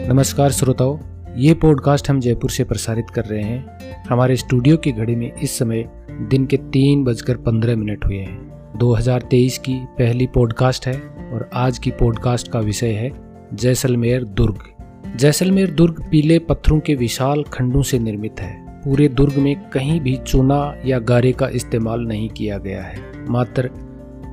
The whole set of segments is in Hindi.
नमस्कार श्रोताओं, ये पॉडकास्ट हम जयपुर से प्रसारित कर रहे हैं। हमारे स्टूडियो की घड़ी में इस समय दिन के 3:15 हुए हैं। 2023 की पहली पॉडकास्ट है और आज की पॉडकास्ट का विषय है जैसलमेर दुर्ग। जैसलमेर दुर्ग पीले पत्थरों के विशाल खंडों से निर्मित है। पूरे दुर्ग में कहीं भी चूना या गारे का इस्तेमाल नहीं किया गया है, मात्र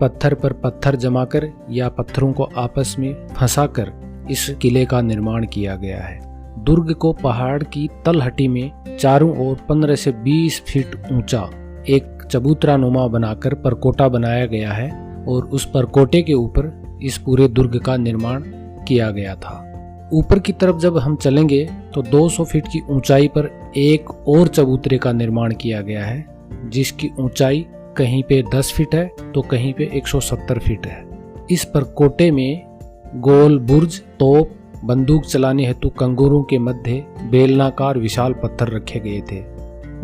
पत्थर पर पत्थर जमाकर या पत्थरों को आपस में फंसाकर इस किले का निर्माण किया गया है। दुर्ग को पहाड़ की तलहटी में चारों ओर 15 से 20 फीट ऊंचा एक चबूतरा नुमा बनाकर परकोटा बनाया गया है और उस परकोटे के ऊपर इस पूरे दुर्ग का निर्माण किया गया था। ऊपर की तरफ जब हम चलेंगे तो 200 फीट की ऊंचाई पर एक और चबूतरे का निर्माण किया गया है, जिसकी ऊंचाई कहीं पे 10 फीट है तो कहीं पे 170 फीट है। इस परकोटे में गोल बुर्ज, तोप, बंदूक चलाने हेतु कंगूरों के मध्य बेलनाकार विशाल पत्थर रखे गए थे।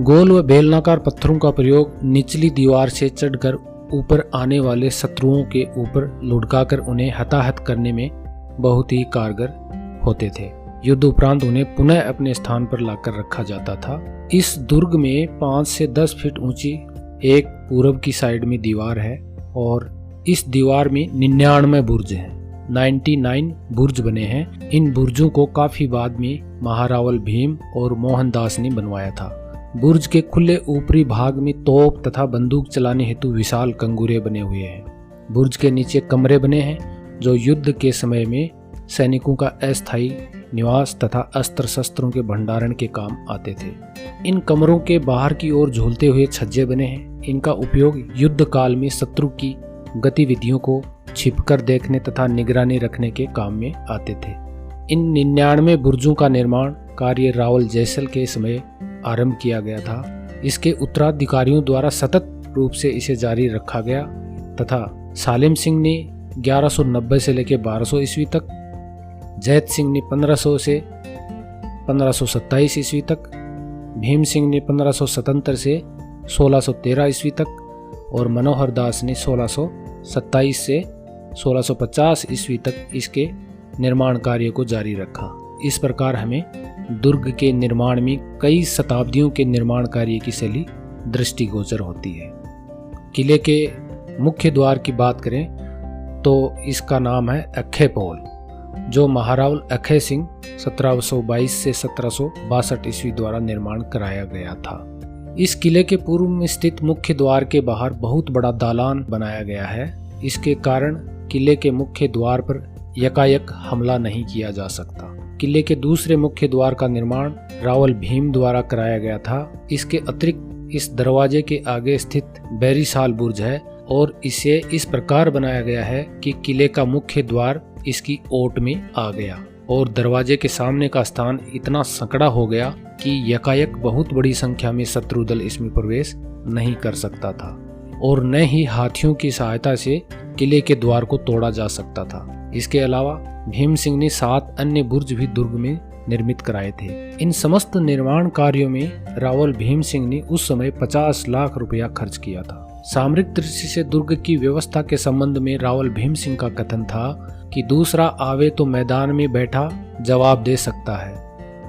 गोल व बेलनाकार पत्थरों का प्रयोग निचली दीवार से चढ़कर ऊपर आने वाले शत्रुओं के ऊपर लुढ़काकर उन्हें हताहत करने में बहुत ही कारगर होते थे। युद्ध उपरांत उन्हें पुनः अपने स्थान पर लाकर रखा जाता था। इस दुर्ग में 5 से 10 फीट ऊंची एक पूरब की साइड में दीवार है और इस दीवार में 99 बुर्ज हैं। 99 बुर्ज बने हैं। इन बुर्जों को काफी बाद में महारावल भीम और मोहनदास ने बनवाया था। बुर्ज के खुले ऊपरी भाग में तोप तथा बंदूक चलाने हेतु विशाल कंगूरे बने हुए हैं। बुर्ज के नीचे कमरे बने हैं जो युद्ध के समय में सैनिकों का अस्थायी निवास तथा अस्त्र शस्त्रों के भंडारण के काम आते थे। इन कमरों के बाहर की ओर झूलते हुए छज्जे बने हैं। इनका उपयोग युद्ध काल में शत्रु की गतिविधियों को छिपकर देखने तथा निगरानी रखने के काम में आते थे। इन 99 बुर्जों का निर्माण कार्य रावल जैसल के समय आरंभ किया गया था। इसके उत्तराधिकारियों द्वारा सतत रूप से इसे जारी रखा गया तथा सालिम सिंह ने 1190 से लेकर 1200 ईस्वी तक, जैत सिंह ने 1500 से 1527 ईस्वी तक, भीम सिंह ने 1577 से 1613 ईस्वी तक और मनोहर दास ने 1627 से 1650 ईस्वी तक इसके निर्माण कार्य को जारी रखा। इस प्रकार हमें दुर्ग के निर्माण में कई शताब्दियों के निर्माण कार्य की शैली दृष्टिगोचर होती है। किले के मुख्य द्वार की बात करें तो इसका नाम है अक्षय पोल, जो महारावल अक्षय सिंह 1722 से 1762 ईस्वी द्वारा निर्माण कराया गया था। इस किले के पूर्व में स्थित मुख्य द्वार के बाहर बहुत बड़ा दालान बनाया गया है। इसके कारण किले के मुख्य द्वार पर यकायक हमला नहीं किया जा सकता। किले के दूसरे मुख्य द्वार का निर्माण रावल भीम द्वारा कराया गया था। इसके अतिरिक्त इस दरवाजे के आगे स्थित बैरीसाल बुर्ज है और इसे इस प्रकार बनाया गया है कि किले का मुख्य द्वार इसकी ओट में आ गया और दरवाजे के सामने का स्थान इतना संकड़ा हो गया कि यकायक बहुत बड़ी संख्या में शत्रु दल इसमें प्रवेश नहीं कर सकता था और न ही हाथियों की सहायता से किले के द्वार को तोड़ा जा सकता था। इसके अलावा भीम सिंह ने 7 अन्य बुर्ज भी दुर्ग में निर्मित कराए थे। इन समस्त निर्माण कार्यों में रावल भीम सिंह ने उस समय 50 लाख रुपया खर्च किया था। सामरिक दृष्टि से दुर्ग की व्यवस्था के संबंध में रावल भीम सिंह का कथन था कि दूसरा आवे तो मैदान में बैठा जवाब दे सकता है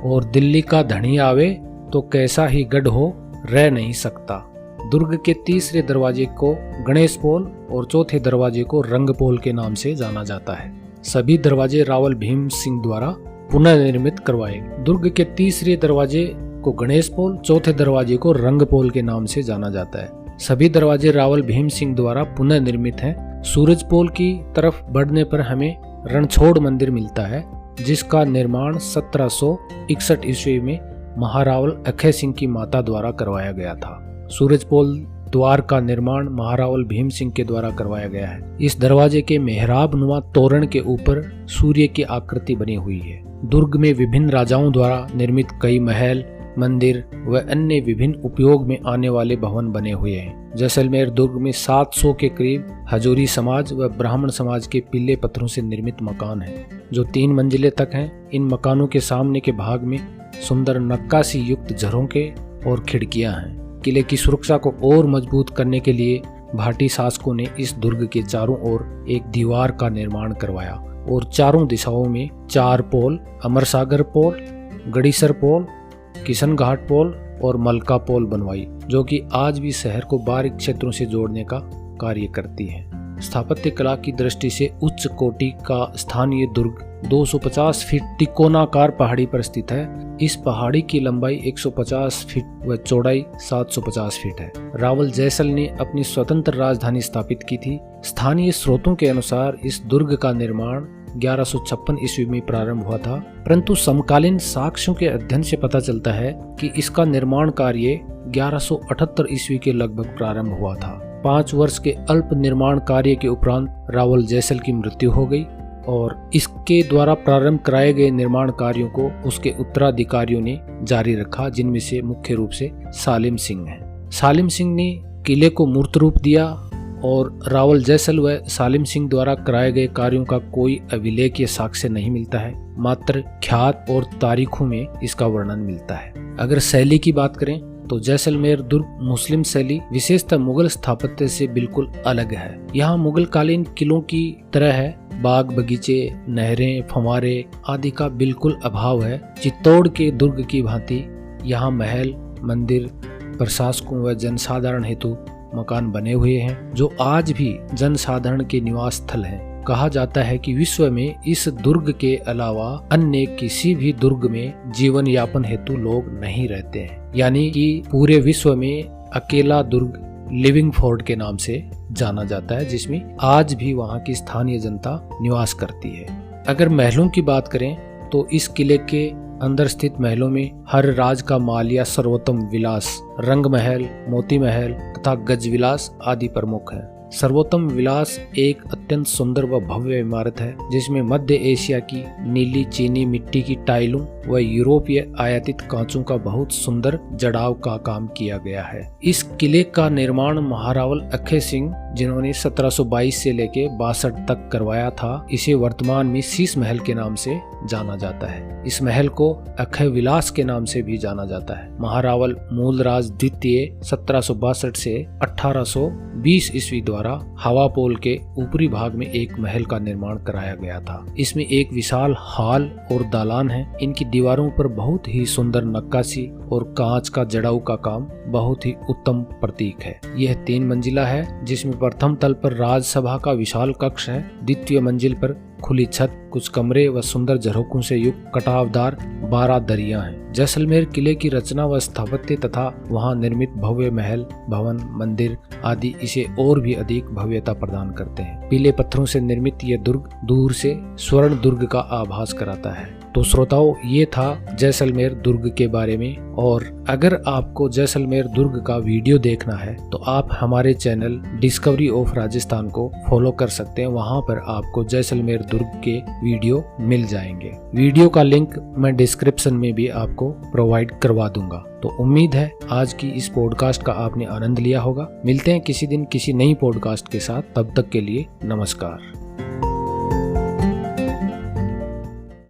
और दिल्ली का धनी आवे तो कैसा ही गढ़ हो रह नहीं सकता। दुर्ग के तीसरे दरवाजे को गणेश पोल और चौथे दरवाजे को रंगपोल के नाम से जाना जाता है। सभी दरवाजे रावल भीम सिंह द्वारा पुनर्निर्मित करवाए। दुर्ग के तीसरे दरवाजे को गणेश पोल, चौथे दरवाजे को रंगपोल के नाम से जाना जाता है। सभी दरवाजे रावल भीम सिंह द्वारा पुनर्निर्मित हैं। सूरज पोल की तरफ बढ़ने पर हमें रणछोड़ मंदिर मिलता है, जिसका निर्माण 1761 ईस्वी में महारावल अक्षय सिंह की माता द्वारा करवाया गया था। सूरजपोल द्वार का निर्माण महारावल भीम सिंह के द्वारा करवाया गया है। इस दरवाजे के मेहराब नुमा तोरण के ऊपर सूर्य की आकृति बनी हुई है। दुर्ग में विभिन्न राजाओं द्वारा निर्मित कई महल, मंदिर व अन्य विभिन्न उपयोग में आने वाले भवन बने हुए हैं। जैसलमेर दुर्ग में 700 के करीब हजूरी समाज व ब्राह्मण समाज के पीले पत्थरों से निर्मित मकान हैं, जो 3 मंजिले तक हैं। इन मकानों के सामने के भाग में सुंदर नक्काशी युक्त झरोखे और खिड़कियां हैं। किले की सुरक्षा को और मजबूत करने के लिए भाटी शासकों ने इस दुर्ग के चारों ओर एक दीवार का निर्माण करवाया। और चारों दिशाओं में 4 पोल, अमरसागर पोल, गड़ीसर पोल, किशन घाट पोल और मलका पोल बनवाई, जो कि आज भी शहर को बाहरी क्षेत्रों से जोड़ने का कार्य करती है। स्थापत्य कला की दृष्टि से उच्च कोटि का स्थानीय दुर्ग 250 फीट त्रिकोणाकार पहाड़ी पर स्थित है। इस पहाड़ी की लंबाई 150 फीट व चौड़ाई 750 फीट है। रावल जैसल ने अपनी स्वतंत्र राजधानी स्थापित की थी। स्थानीय स्रोतों के अनुसार इस दुर्ग का निर्माण 1156 ईस्वी में प्रारंभ हुआ था, परंतु समकालीन साक्ष्यों के अध्ययन से पता चलता है कि इसका निर्माण कार्य 1178 ईस्वी के लगभग प्रारंभ हुआ था। 5 वर्ष के अल्प निर्माण कार्य के उपरांत रावल जैसल की मृत्यु हो गई और इसके द्वारा प्रारंभ कराए गए निर्माण कार्यों को उसके उत्तराधिकारियों ने जारी रखा, जिनमें से मुख्य रूप से सालिम सिंह हैं। सालिम सिंह ने किले को मूर्त रूप दिया और रावल जैसल व सालिम सिंह द्वारा कराए गए कार्यों का कोई अभिलेखीय साक्ष्य नहीं मिलता है, मात्र ख्यात और तारीखों में इसका वर्णन मिलता है। अगर शैली की बात करें तो जैसलमेर दुर्ग मुस्लिम शैली विशेषतः मुगल स्थापत्य से बिल्कुल अलग है। यहाँ मुगल कालीन किलों की तरह है, बाग बगीचे, नहरें, फव्वारे आदि का बिल्कुल अभाव है। चित्तौड़ के दुर्ग की भांति यहाँ महल, मंदिर, प्रशासकों व जनसाधारण हेतु मकान बने हुए हैं, जो आज भी जनसाधारण के निवास स्थल हैं। कहा जाता है कि विश्व में इस दुर्ग के अलावा अन्य किसी भी दुर्ग में जीवन यापन हेतु लोग नहीं रहते हैं, यानी कि पूरे विश्व में अकेला दुर्ग लिविंग फोर्ट के नाम से जाना जाता है, जिसमें आज भी वहाँ की स्थानीय जनता निवास करती है। अगर महलों की बात करें तो इस किले के अंदर स्थित महलों में हर राज का मालिया, सर्वोत्तम विलास, रंग महल, मोती महल तथा गज विलास आदि प्रमुख है। सर्वोत्तम विलास एक अत्यंत सुंदर व भव्य इमारत है, जिसमें मध्य एशिया की नीली चीनी मिट्टी की टाइलों व यूरोपीय आयातित कांचों का बहुत सुंदर जड़ाव का काम किया गया है। इस किले का निर्माण महारावल अक्षय सिंह, जिन्होंने 1722 से लेके 62 तक करवाया था, इसे वर्तमान में शीश महल के नाम से जाना जाता है। इस महल को अक्षय विलास के नाम से भी जाना जाता है। महारावल मूलराज द्वितीय 1762 से 1820 ईस्वी द्वारा हवा पोल के ऊपरी भाग में एक महल का निर्माण कराया गया था। इसमें एक विशाल हॉल और दालान है। इनकी दीवारों पर बहुत ही सुंदर नक्काशी और कांच का जड़ाऊ का काम बहुत ही उत्तम प्रतीक है। यह 3 मंजिला है, जिसमें प्रथम तल पर राजसभा का विशाल कक्ष है। द्वितीय मंजिल पर खुली छत, कुछ कमरे व सुंदर झरोखों से युक्त कटावदार 12 दरियां हैं। जैसलमेर किले की रचना व स्थापत्य तथा वहां निर्मित भव्य महल, भवन, मंदिर आदि इसे और भी अधिक भव्यता प्रदान करते हैं। पीले पत्थरों से निर्मित यह दुर्ग दूर से स्वर्ण दुर्ग का आभास कराता है। तो श्रोताओं, ये था जैसलमेर दुर्ग के बारे में, और अगर आपको जैसलमेर दुर्ग का वीडियो देखना है तो आप हमारे चैनल डिस्कवरी ऑफ राजस्थान को फॉलो कर सकते हैं। वहां पर आपको जैसलमेर दुर्ग के वीडियो मिल जाएंगे। वीडियो का लिंक मैं डिस्क्रिप्शन में भी आपको प्रोवाइड करवा दूंगा। तो उम्मीद है आज की इस पॉडकास्ट का आपने आनंद लिया होगा। मिलते हैं किसी दिन किसी नई पॉडकास्ट के साथ, तब तक के लिए नमस्कार।